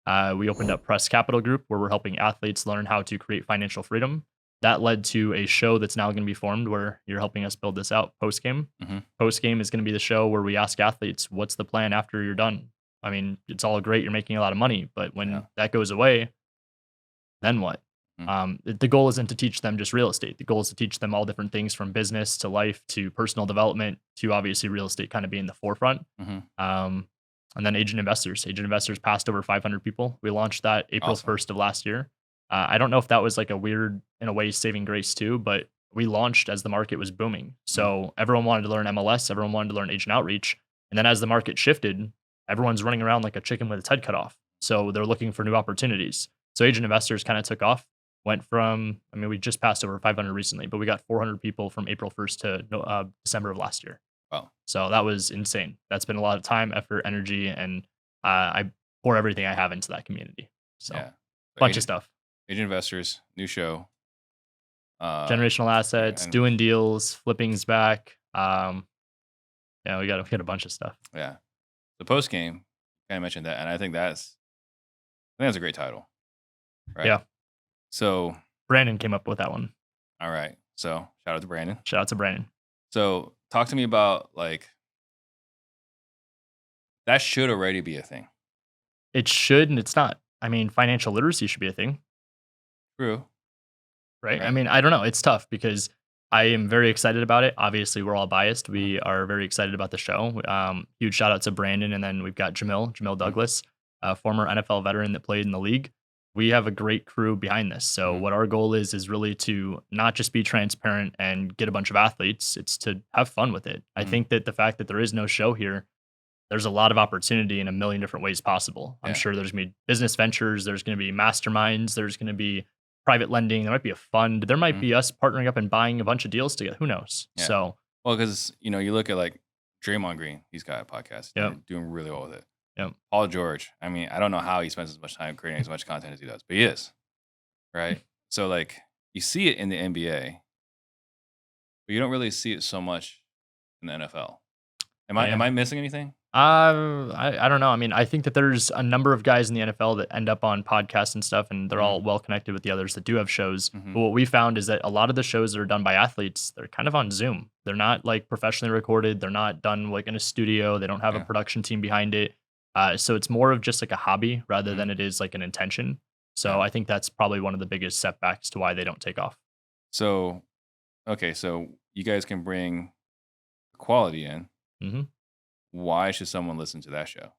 We opened up Press Capital Group, where we're helping athletes learn how to create financial freedom. That led to a show that's now going to be formed where you're helping us build this out post game. Mm-hmm. Post game is going to be the show where we ask athletes, what's the plan after you're done? I mean, it's all great. You're making a lot of money, but when that goes away, then what? The goal isn't to teach them just real estate. The goal is to teach them all different things from business to life to personal development to obviously real estate kind of being the forefront. Mm-hmm. And then agent investors. Agent investors passed over 500 people. We launched that April 1st of last year. I don't know if that was like a weird, in a way, saving grace too, but we launched as the market was booming. So everyone wanted to learn MLS. Everyone wanted to learn agent outreach. And then as the market shifted, everyone's running around like a chicken with its head cut off. So they're looking for new opportunities. So agent investors kind of took off. Went from, I mean, we just passed over 500 recently, but we got 400 people from April 1st to December of last year. Wow. So that was insane. That's been a lot of time, effort, energy, and I pour everything I have into that community. So bunch of stuff. Agent investors, new show. Generational assets, doing deals, flipping's back. We got a bunch of stuff. Yeah. The post game, kind of mentioned that, and I think that's a great title. Right? Yeah. So Brandon came up with that one. All right. So shout out to Brandon. So talk to me about like that should already be a thing. It should, and it's not. I mean, financial literacy should be a thing. True. Right? I mean, I don't know. It's tough because I am very excited about it. Obviously, we're all biased. We are very excited about the show. Huge shout out to Brandon. And then we've got Jamil Douglas, a former NFL veteran that played in the league. We have a great crew behind this. So what our goal is really to not just be transparent and get a bunch of athletes. It's to have fun with it. I think that the fact that there is no show here, there's a lot of opportunity in a million different ways possible. I'm sure there's going to be business ventures. There's going to be masterminds. There's going to be private lending. There might be a fund. There might be us partnering up and buying a bunch of deals together. Who knows? Yeah. So, well, because, you look at like Draymond Green, he's got a podcast. Doing really well with it. Yep. Paul George. I mean, I don't know how he spends as much time creating as much content as he does, but he is. Right? So like you see it in the NBA, but you don't really see it so much in the NFL. Am I missing anything? I don't know. I mean, I think that there's a number of guys in the NFL that end up on podcasts and stuff, and they're all well connected with the others that do have shows. But what we found is that a lot of the shows that are done by athletes, they're kind of on Zoom. They're not like professionally recorded. They're not done like in a studio. They don't have a production team behind it. So it's more of just like a hobby rather than it is like an intention. So I think that's probably one of the biggest setbacks to why they don't take off. So, okay, so you guys can bring quality in. Why should someone listen to that show?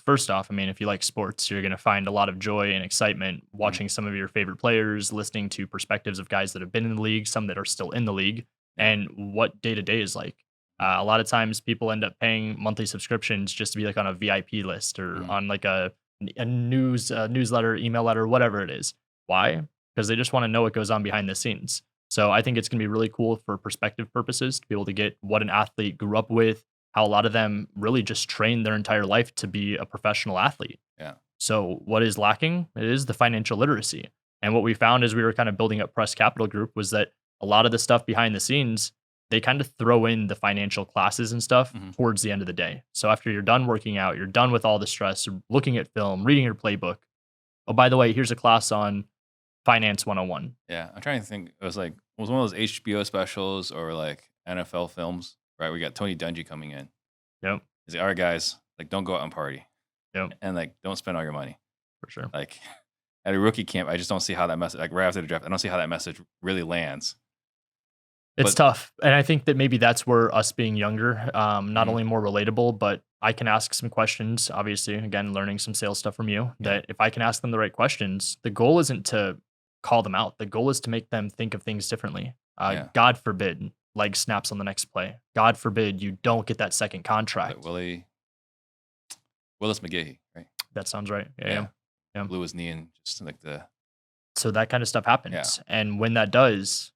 First off, I mean, if you like sports, you're going to find a lot of joy and excitement watching some of your favorite players, listening to perspectives of guys that have been in the league, some that are still in the league, and what day to day is like. A lot of times people end up paying monthly subscriptions just to be like on a VIP list or on like a newsletter, email letter, whatever it is. Why? Because they just want to know what goes on behind the scenes. So I think it's going to be really cool for perspective purposes to be able to get what an athlete grew up with, how a lot of them really just trained their entire life to be a professional athlete. Yeah. So what is lacking? It is the financial literacy. And what we found as we were kind of building up Press Capital Group was that a lot of the stuff behind the scenes, they kind of throw in the financial classes and stuff towards the end of the day. So after you're done working out, you're done with all the stress, looking at film, reading your playbook. Oh, by the way, here's a class on Finance 101. Yeah. I'm trying to think. It was one of those HBO specials or like NFL films, right? We got Tony Dungy coming in. Yep. He's like, all right, guys, like don't go out and party. Yep. And like, don't spend all your money. For sure. Like at a rookie camp, I just don't see how that message, like right after the draft, I don't see how that message really lands. It's tough. And I think that maybe that's where us being younger, not only more relatable, but I can ask some questions. Obviously, again, learning some sales stuff from you, that if I can ask them the right questions, the goal isn't to call them out. The goal is to make them think of things differently. God forbid, leg snaps on the next play. God forbid you don't get that second contract. Like Willis McGahee, right? That sounds right. Yeah. Blew his knee and just like So that kind of stuff happens. Yeah. And when that does,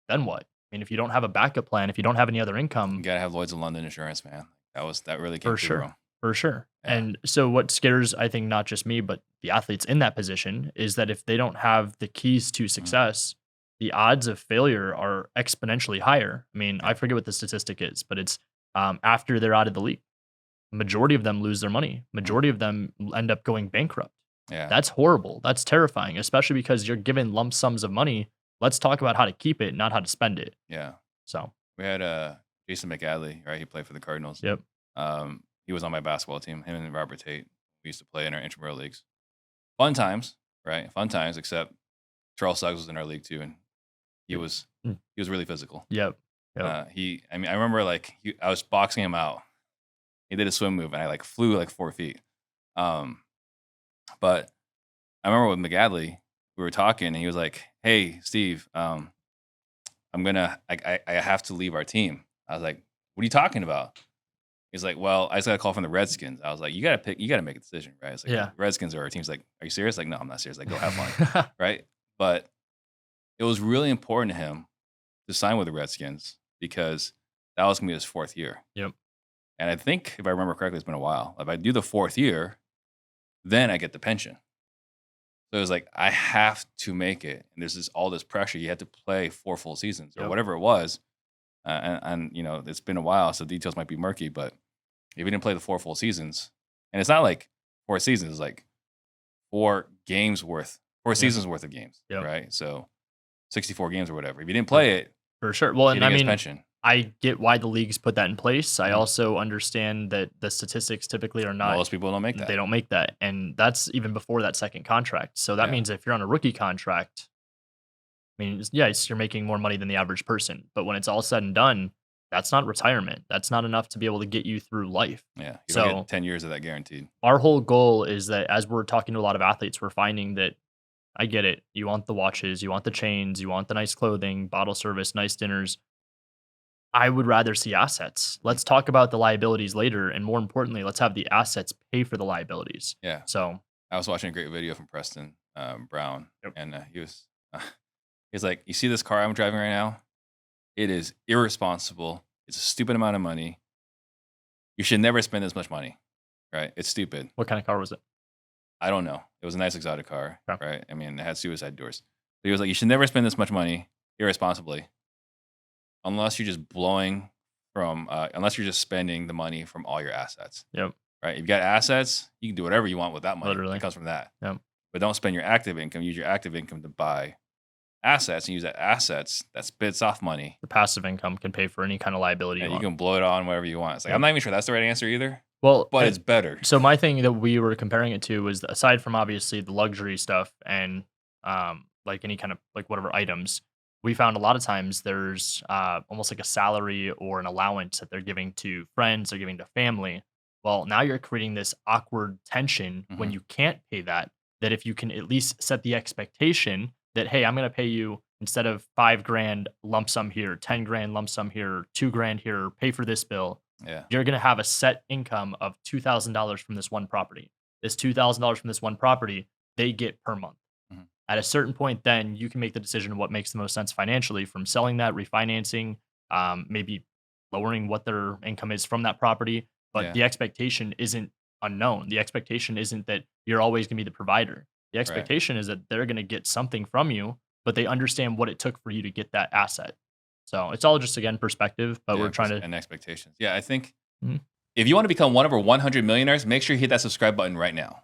then what? I mean, if you don't have a backup plan, if you don't have any other income, you gotta have Lloyd's of London insurance, man. That really came through. For sure. Yeah. And so what scares, I think, not just me, but the athletes in that position is that if they don't have the keys to success, the odds of failure are exponentially higher. I mean, I forget what the statistic is, but it's after they're out of the league. majority of them lose their money. Majority of them end up going bankrupt. Yeah. That's horrible. That's terrifying, especially because you're given lump sums of money. Let's talk about how to keep it, not how to spend it. Yeah. So, We had Jason McAdley, right? He played for the Cardinals. yep. He was on my basketball team. Him and Robert Tate. We used to play in our intramural leagues. Fun times, right? Fun times. Except Charles Suggs was in our league too, and he was really physical. Yep. I remember I was boxing him out. He did a swim move, and I flew 4 feet. But I remember with McAdley, we were talking, and he was like, "Hey, Steve, I have to leave our team." I was like, "What are you talking about?" He's like, "Well, I just got a call from the Redskins." I was like, you got to make a decision, right?" It's like, Yeah. the Redskins are our team. He's like, "Are you serious?" Like, "No, I'm not serious. Like, go have fun." Right? But it was really important to him to sign with the Redskins because that was going to be his 4th year. Yep. And I think, if I remember correctly, it's been a while. If I do the 4th year, then I get the pension. So it was like, I have to make it. And there's all this pressure. You had to play 4 full seasons or whatever it was. And it's been a while, so details might be murky. But if you didn't play the 4 full seasons, and it's not like 4 seasons, it's like 4 seasons worth of games, right? So 64 games or whatever. If you didn't play it, for sure. Well, and I mean, pension. I get why the leagues put that in place. I also understand that the statistics typically are not. Most people don't make that. They don't make that, and that's even before that second contract. So that means if you're on a rookie contract, I mean, yes, you're making more money than the average person. But when it's all said and done, that's not retirement. That's not enough to be able to get you through life. Yeah, you don't get 10 years of that guaranteed. Our whole goal is that as we're talking to a lot of athletes, we're finding that I get it. You want the watches, you want the chains, you want the nice clothing, bottle service, nice dinners. I would rather see assets. Let's talk about the liabilities later. And more importantly, let's have the assets pay for the liabilities. Yeah. So I was watching a great video from Preston Brown, and he's like, "You see this car I'm driving right now? It is irresponsible. It's a stupid amount of money. You should never spend this much money, right? It's stupid." what kind of car was it? I don't know. It was a nice exotic car, Okay. right? I mean, it had suicide doors. But he was like, "You should never spend this much money irresponsibly, unless you're just unless you're just spending the money from all your assets." Yep. Right? If you got assets, you can do whatever you want with that money. Literally. It comes from that. Yep. But don't spend your active income. Use your active income to buy assets, and use that assets that spits off money. The passive income can pay for any kind of liability. And you can blow it on whatever you want. It's like, I'm not even sure that's the right answer either. Well, but it's better. So my thing that we were comparing it to was, aside from obviously the luxury stuff and like any kind of whatever items, we found a lot of times there's almost like a salary or an allowance that they're giving to friends, they're giving to family. Well, now you're creating this awkward tension when you can't pay that if you can at least set the expectation that, hey, I'm going to pay you, instead of $5,000 lump sum here, $10,000 lump sum here, $2,000 here, pay for this bill. Yeah. You're going to have a set income of $2,000 from this one property. This $2,000 from this one property, they get per month. At a certain point, then you can make the decision of what makes the most sense financially, from selling that, refinancing, maybe lowering what their income is from that property. But the expectation isn't unknown. The expectation isn't that you're always going to be the provider. The expectation is that they're going to get something from you, but they understand what it took for you to get that asset. So it's all just, again, perspective, but we're trying to... And expectations. Yeah, I think if you want to become one of our 100 millionaires, make sure you hit that subscribe button right now.